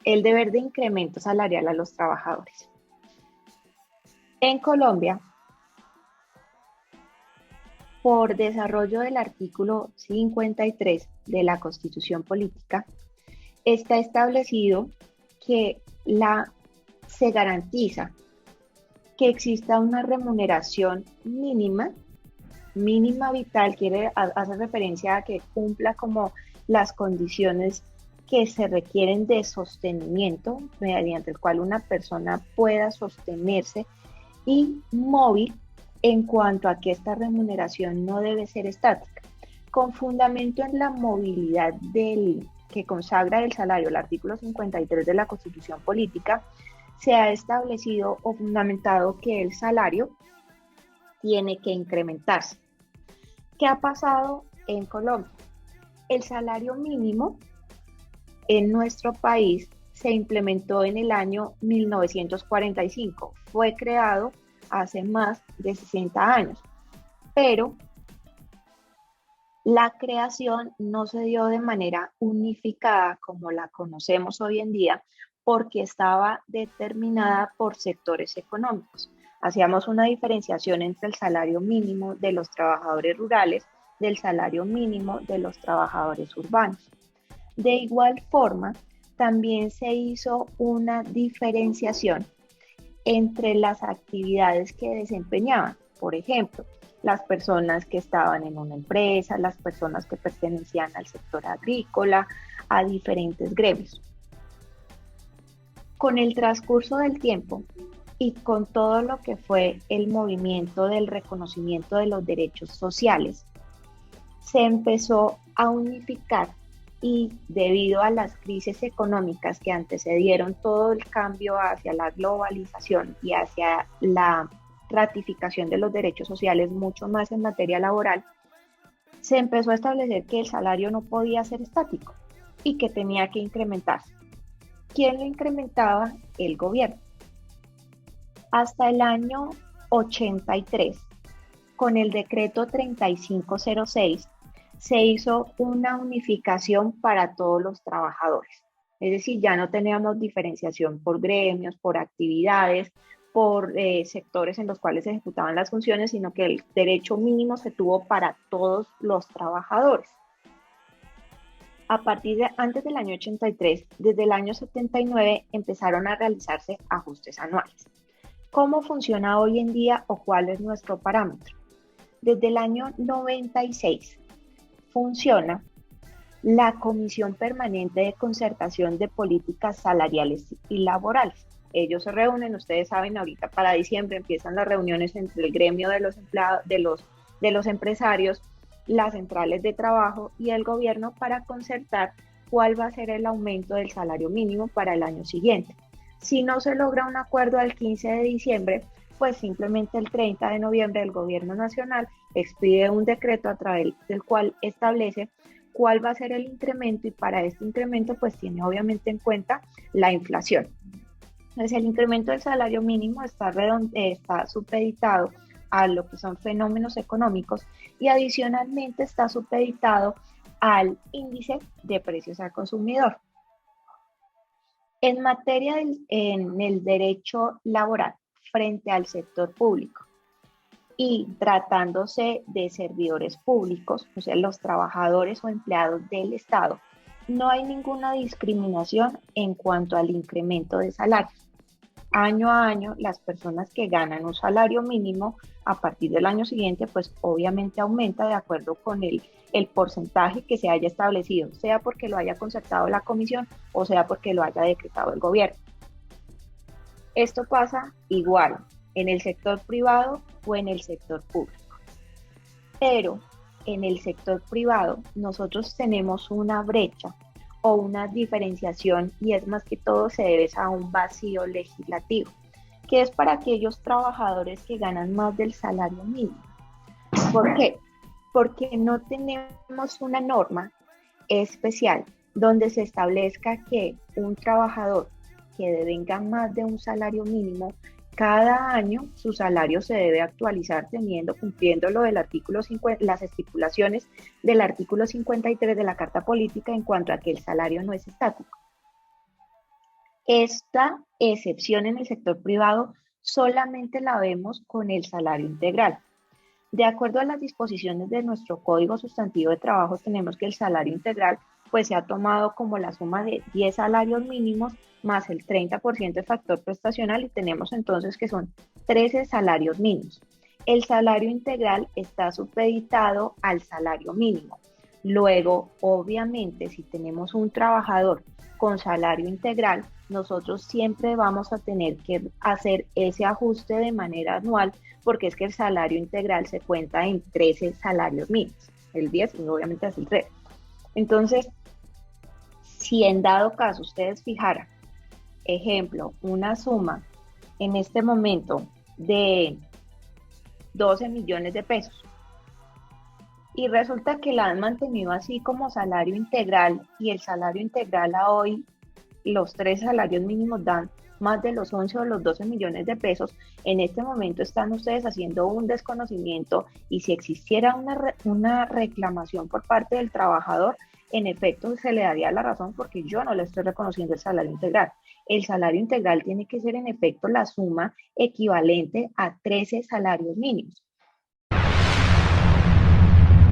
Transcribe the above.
el deber de incremento salarial a los trabajadores. En Colombia, por desarrollo del artículo 53 de la Constitución Política, está establecido que se garantiza que exista una remuneración mínima vital, hace referencia a que cumpla como las condiciones que se requieren de sostenimiento, mediante el cual una persona pueda sostenerse, y móvil en cuanto a que esta remuneración no debe ser estática, con fundamento en la movilidad que consagra el salario, el artículo 53 de la Constitución Política. Se ha establecido o fundamentado que el salario tiene que incrementarse. ¿Qué ha pasado en Colombia? El salario mínimo en nuestro país se implementó en el año 1945. Fue creado hace más de 60 años, pero la creación no se dio de manera unificada como la conocemos hoy en día, porque estaba determinada por sectores económicos. Hacíamos una diferenciación entre el salario mínimo de los trabajadores rurales del salario mínimo de los trabajadores urbanos. De igual forma, también se hizo una diferenciación entre las actividades que desempeñaban. Por ejemplo, las personas que estaban en una empresa, las personas que pertenecían al sector agrícola, a diferentes gremios. Con el transcurso del tiempo y con todo lo que fue el movimiento del reconocimiento de los derechos sociales, se empezó a unificar, y debido a las crisis económicas que antecedieron todo el cambio hacia la globalización y hacia la ratificación de los derechos sociales, mucho más en materia laboral, se empezó a establecer que el salario no podía ser estático y que tenía que incrementarse. ¿Quién lo incrementaba? El gobierno. Hasta el año 83, con el decreto 3506, se hizo una unificación para todos los trabajadores. Es decir, ya no teníamos diferenciación por gremios, por actividades, por sectores en los cuales se ejecutaban las funciones, sino que el derecho mínimo se tuvo para todos los trabajadores. A partir de antes del año 83, desde el año 79, empezaron a realizarse ajustes anuales. ¿Cómo funciona hoy en día o cuál es nuestro parámetro? Desde el año 96 funciona la Comisión Permanente de Concertación de Políticas Salariales y Laborales. Ellos se reúnen, ustedes saben, ahorita para diciembre empiezan las reuniones entre el gremio de los empleados, de los empresarios, las centrales de trabajo y el gobierno para concertar cuál va a ser el aumento del salario mínimo para el año siguiente. Si no se logra un acuerdo al 15 de diciembre, pues simplemente el 30 de noviembre el gobierno nacional expide un decreto a través del cual establece cuál va a ser el incremento, y para este incremento pues tiene obviamente en cuenta la inflación. Entonces el incremento del salario mínimo está supeditado a lo que son fenómenos económicos, y adicionalmente está supeditado al índice de precios al consumidor. En materia en el derecho laboral frente al sector público, y tratándose de servidores públicos, o sea, los trabajadores o empleados del Estado, no hay ninguna discriminación en cuanto al incremento de salarios. Año a año, las personas que ganan un salario mínimo, a partir del año siguiente, pues obviamente aumenta de acuerdo con el porcentaje que se haya establecido, sea porque lo haya concertado la comisión o sea porque lo haya decretado el gobierno. Esto pasa igual en el sector privado o en el sector público. Pero en el sector privado nosotros tenemos una brecha o una diferenciación, y es más que todo se debe a un vacío legislativo, que es para aquellos trabajadores que ganan más del salario mínimo. ¿Por qué? Porque no tenemos una norma especial donde se establezca que un trabajador que devenga más de un salario mínimo, cada año su salario se debe actualizar cumpliendo lo del artículo 50, las estipulaciones del artículo 53 de la Carta Política en cuanto a que el salario no es estático. Esta excepción en el sector privado solamente la vemos con el salario integral. De acuerdo a las disposiciones de nuestro Código Sustantivo de Trabajo, tenemos que el salario integral pues se ha tomado como la suma de 10 salarios mínimos más el 30% de factor prestacional y tenemos entonces que son 13 salarios mínimos. El salario integral está supeditado al salario mínimo. Luego, obviamente, si tenemos un trabajador con salario integral, nosotros siempre vamos a tener que hacer ese ajuste de manera anual porque es que el salario integral se cuenta en 13 salarios mínimos, el 10 y obviamente es el 3. Entonces, si en dado caso ustedes fijaran, ejemplo, una suma en este momento de 12 millones de pesos y resulta que la han mantenido así como salario integral y el salario integral a hoy, los 3 salarios mínimos dan más de los 11 o los 12 millones de pesos, en este momento están ustedes haciendo un desconocimiento y si existiera una reclamación por parte del trabajador, en efecto se le daría la razón porque yo no le estoy reconociendo el salario integral. El salario integral tiene que ser en efecto la suma equivalente a 13 salarios mínimos.